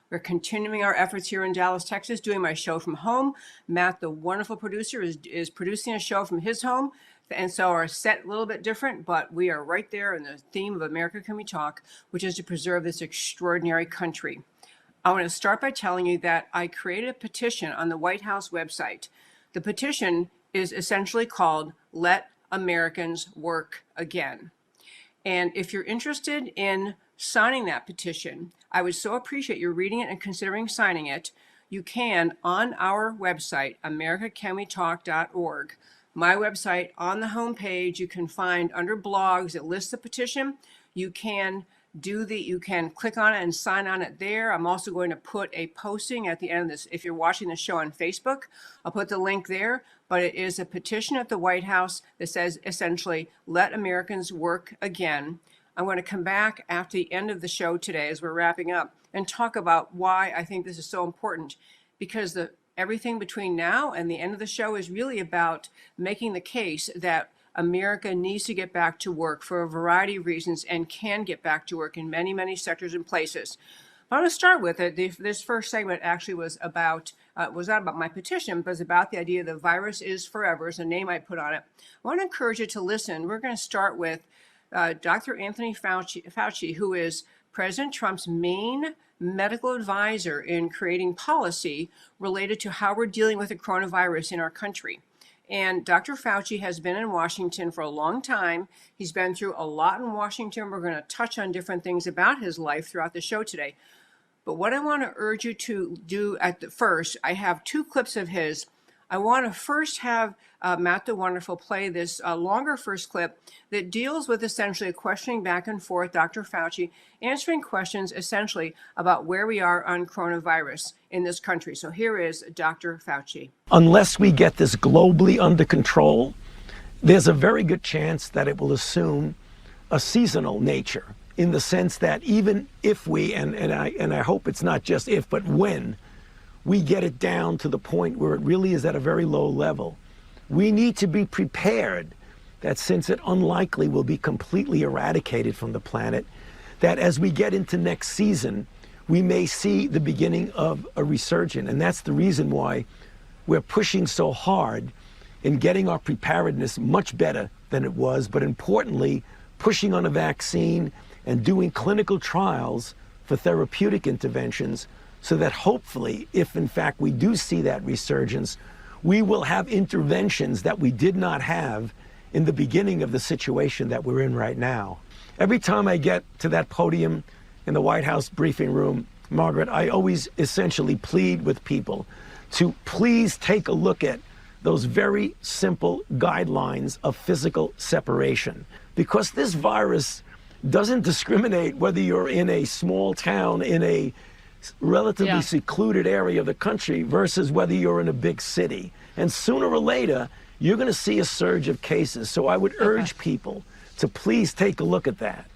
We're continuing our efforts here in Dallas, Texas, doing my show from home. Matt, the wonderful producer, is producing a show from his home. And so our set a little bit different, but we are right there in the theme of America Can We Talk, which is to preserve this extraordinary country. I want to start by telling you that I created a petition on the White House website. The petition is essentially called Let Americans Work Again. And if you're interested in signing that petition, I would so appreciate you reading it and considering signing it. You can on our website, americacanwetalk.org. My website, on the homepage, you can find under blogs, it lists the petition. You can click on it and sign on it there. I'm also going to put a posting at the end of this. If you're watching the show on Facebook, I'll put the link there, but it is a petition at the White House that says essentially, let Americans work again. I'm going to come back after the end of the show today as we're wrapping up and talk about why I think this is so important, because everything between now and the end of the show is really about making the case that America needs to get back to work for a variety of reasons and can get back to work in many, many sectors and places. I want to start with it. This first segment actually was not about my petition, but it's about the idea the virus is forever, is the name I put on it. I want to encourage you to listen. We're going to start with Dr. Anthony Fauci, who is President Trump's main medical advisor in creating policy related to how we're dealing with the coronavirus in our country. And Dr. Fauci has been in Washington for a long time. He's been through a lot in Washington. We're going to touch on different things about his life throughout the show today. But what I want to urge you to do first, I have two clips of his. I want to first have Matt the Wonderful play this longer first clip that deals with essentially a questioning back and forth, Dr. Fauci answering questions essentially about where we are on coronavirus in this country. So here is Dr. Fauci. Unless we get this globally under control, there's a very good chance that it will assume a seasonal nature, in the sense that even if we, and I hope it's not just if, but when, we get it down to the point where it really is at a very low level, we need to be prepared that since it unlikely will be completely eradicated from the planet, that as we get into next season, we may see the beginning of a resurgence. And that's the reason why we're pushing so hard in getting our preparedness much better than it was, but importantly, pushing on a vaccine and doing clinical trials for therapeutic interventions, so that hopefully, if in fact we do see that resurgence, we will have interventions that we did not have in the beginning of the situation that we're in right now. Every time I get to that podium in the White House briefing room, Margaret, I always essentially plead with people to please take a look at those very simple guidelines of physical separation, because this virus doesn't discriminate whether you're in a small town in a relatively secluded area of the country versus whether you're in a big city. And sooner or later, you're going to see a surge of cases. So I would urge people to please take a look at that.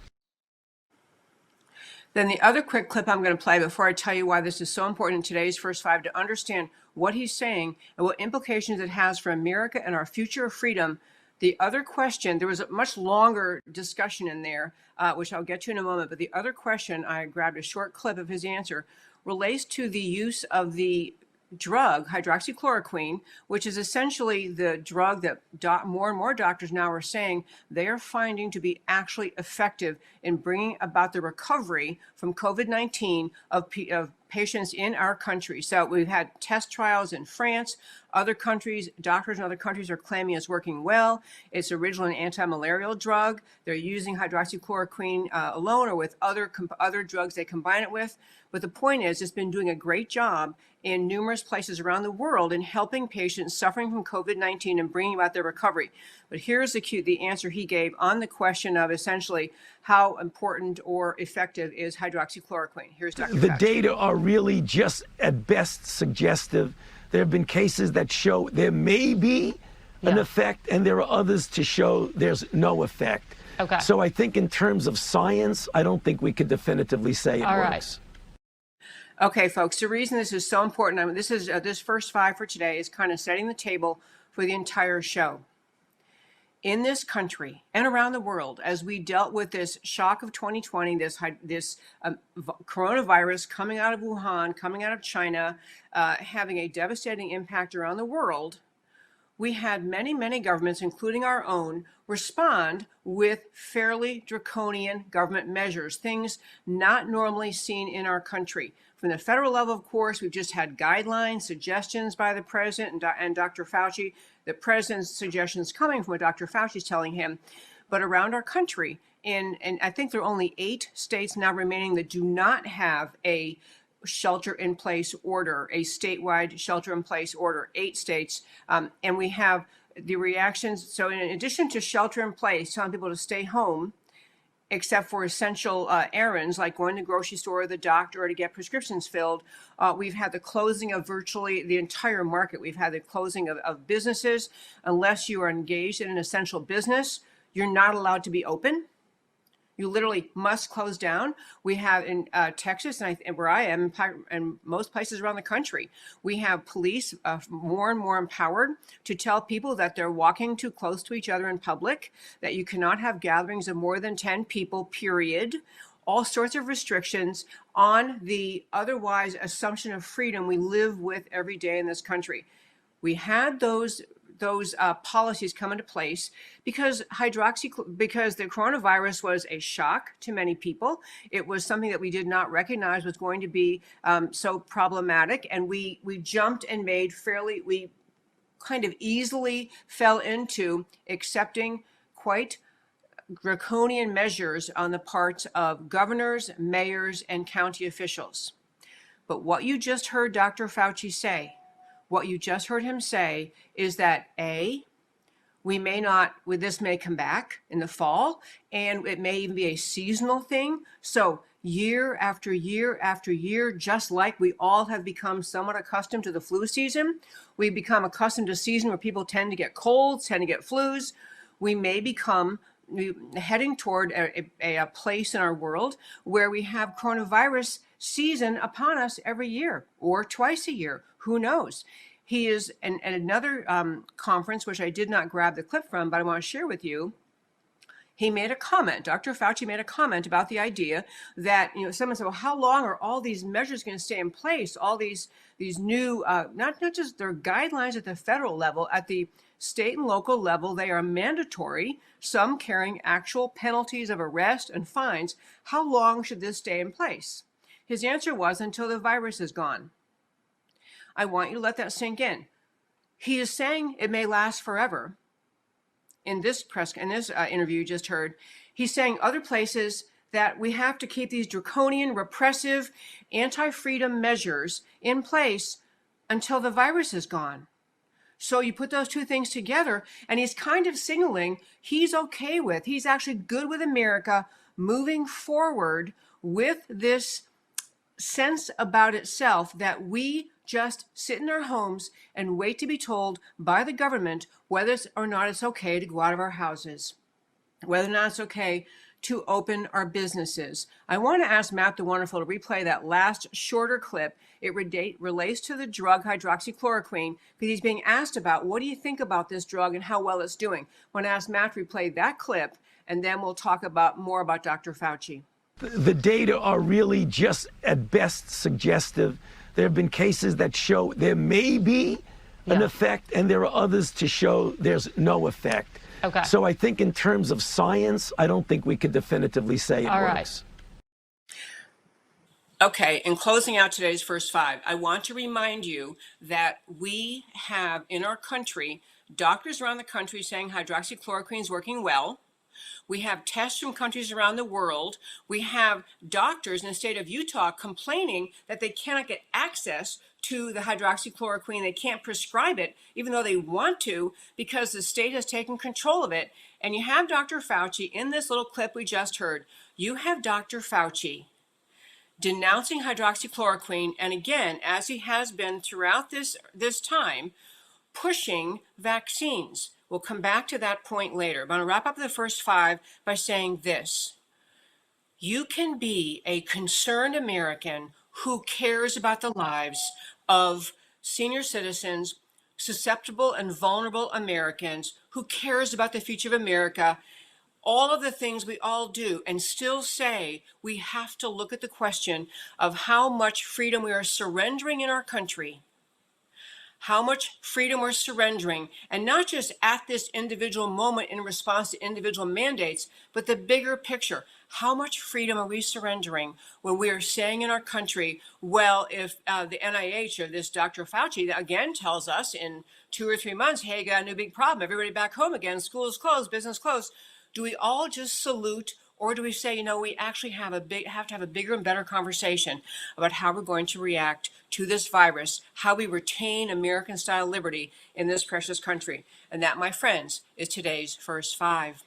Then the other quick clip I'm going to play before I tell you why this is so important in today's First Five, to understand what he's saying and what implications it has for America and our future of freedom. The other question, there was a much longer discussion in there, which I'll get to in a moment, but the other question, I grabbed a short clip of his answer, relates to the use of the drug, hydroxychloroquine, which is essentially the drug that more and more doctors now are saying they are finding to be actually effective in bringing about the recovery from COVID-19 of patients in our country. So we've had test trials in France. Other countries, doctors in other countries are claiming it's working well. It's originally an anti-malarial drug. They're using hydroxychloroquine alone or with other drugs they combine it with. But the point is, it's been doing a great job in numerous places around the world in helping patients suffering from COVID-19 and bringing about their recovery. But here's the answer he gave on the question of essentially how important or effective is hydroxychloroquine. Here's Dr. The Fauci. data are really just at best suggestive. There have been cases that show there may be an effect, and there are others to show there's no effect. Okay. So I think in terms of science, I don't think we could definitively say it works. Okay, folks, the reason this is so important, this First Five for today is kind of setting the table for the entire show. in this country and around the world as we dealt with this shock of 2020, this coronavirus coming out of Wuhan, coming out of China, having a devastating impact around the world, we had many, many governments, including our own, respond with fairly draconian government measures, things not normally seen in our country. From the federal level, of course, we've just had guidelines, suggestions by the president and Dr. Fauci. The president's suggestions coming from what Dr. Fauci is telling him. But around our country, and I think there are only 8 states now remaining that do not have a shelter in place order, a statewide shelter in place order, 8 states. And we have the reactions. So in addition to shelter in place, telling people to stay home, except for essential errands like going to the grocery store or the doctor or to get prescriptions filled, we've had the closing of virtually the entire market. We've had the closing of businesses. Unless you are engaged in an essential business, you're not allowed to be open. You literally must close down. We have in Texas and where I am, and most places around the country, we have police more and more empowered to tell people that they're walking too close to each other in public, that you cannot have gatherings of more than 10 people, period. All sorts of restrictions on the otherwise assumption of freedom we live with every day in this country. We had those policies come into place because because the coronavirus was a shock to many people. It was something that we did not recognize was going to be so problematic, and we jumped and we kind of easily fell into accepting quite draconian measures on the parts of governors, mayors, and county officials. But what you just heard Dr. Fauci say, what you just heard him say is that this may come back in the fall, and it may even be a seasonal thing. So year after year after year, just like we all have become somewhat accustomed to the flu season, we become accustomed to a season where people tend to get colds, tend to get flus. We may become heading toward a place in our world where we have coronavirus season upon us every year or twice a year. Who knows? He is at another conference, which I did not grab the clip from, but I want to share with you. He made a comment. Dr. Fauci made a comment about the idea that, someone said, well, how long are all these measures going to stay in place? All these new, not just their guidelines at the federal level, at the state and local level, they are mandatory, some carrying actual penalties of arrest and fines. How long should this stay in place? His answer was, until the virus is gone. I want you to let that sink in. He is saying it may last forever. In this interview you just heard, he's saying other places that we have to keep these draconian, repressive, anti-freedom measures in place until the virus is gone. So you put those two things together, and he's kind of signaling he's actually good with America moving forward with this sense about itself that we just sit in our homes and wait to be told by the government whether or not it's okay to go out of our houses, whether or not it's okay to open our businesses. I want to ask Matt the Wonderful to replay that last shorter clip. It relates to the drug hydroxychloroquine, because he's being asked about, what do you think about this drug and how well it's doing? I want to ask Matt to replay that clip, and then we'll talk more about Dr. Fauci. The data are really just at best suggestive. There have been cases that show there may be an effect, and there are others to show there's no effect. Okay. So I think in terms of science, I don't think we could definitively say it works. Okay, in closing out today's first 5, I want to remind you that we have in our country doctors around the country saying hydroxychloroquine is working well. We have tests from countries around the world. We have doctors in the state of Utah complaining that they cannot get access to the hydroxychloroquine. They can't prescribe it, even though they want to, because the state has taken control of it. And you have Dr. Fauci in this little clip we just heard. You have Dr. Fauci denouncing hydroxychloroquine, and again, as he has been throughout this time, pushing vaccines. We'll come back to that point later. I'm going to wrap up the first 5 by saying this. You can be a concerned American who cares about the lives of senior citizens, susceptible and vulnerable Americans, who cares about the future of America, all of the things we all do, and still say we have to look at the question of how much freedom we are surrendering in our country, how much freedom we're surrendering, and not just at this individual moment in response to individual mandates, but the bigger picture. How much freedom are we surrendering when we are saying in our country, well, if the NIH or this Dr. Fauci again tells us in 2 or 3 months, hey, got a new big problem, everybody back home again, schools closed, business closed, do we all just salute, or do we say, you know, we actually have to have a bigger and better conversation about how we're going to react to this virus, how we retain American style liberty in this precious country? And that, my friends, is today's First Five.